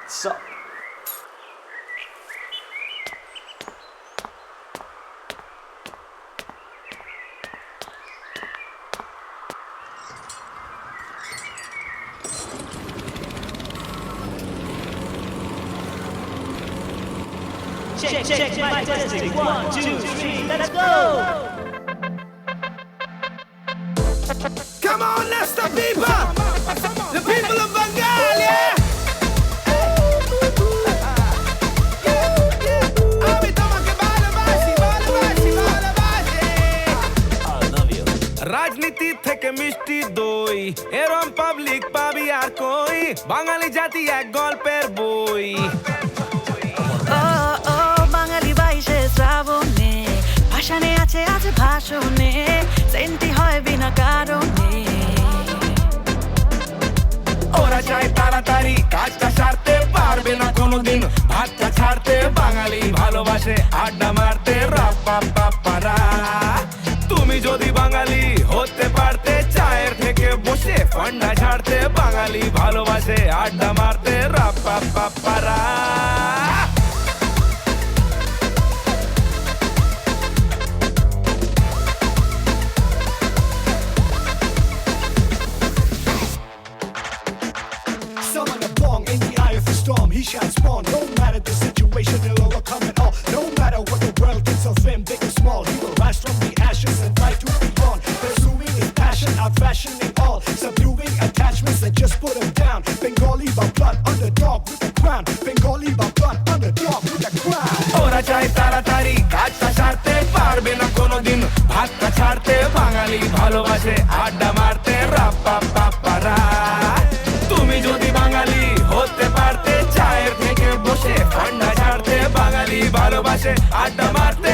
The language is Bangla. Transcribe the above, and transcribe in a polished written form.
So. Check, mic testing. 1, 2, 3, let's go! Come on, that's the people! The people of Bengal, yeah! আমি তোমাকে ভালোবাসি, ভালোবাসি, ভালোবাসি। রাজনীতি থেকে মিষ্টি দই এরম পাবলিক পাবি আর কই বাঙালি জাতি এক গল্পের বই বাঙালি বাইশে শ্রাবণে ভাষণে আছে আজ ভাষণে সেন্টি হয় বিনা কারণে ওরা চায় তাড়াতাড়ি কাজটা সারতে পারবে না কোনোদিন ভাতটা ছাড়তে বাঙালি ভালোবাসে আড্ডা মারতে রাপ্পাপারা তুমি যদি বাঙালি হতে পারতে চায়ের থেকে বসে ফান্ডা ছাড়তে বাঙালি ভালোবাসে আড্ডা মারতে রাপ্পাপারা He shall spawn, no matter the situation, he'll overcome it all. No matter what the world thinks of him, big or small, he will rise from the ashes and fight to be born. Pursuing his passion, outfashioning all, subduing attachments that just put him down. Bengali by blood, underdog with the crown. Bengali by blood, underdog with the crown. ওরা চায় তাড়াতাড়ি কাজটা সারতে পারবে না কোনোদিন ভাতটা ছাড়তে বাঙালি ভালোবাসে আড্ডা মারতে রাপ্পাপারা তুমি যদি বাঙালি হতে পারতে চায়ের থেকে বসে ঠান্ডা ছাড়তে বাঙালি ভালোবাসে আড্ডা মারতে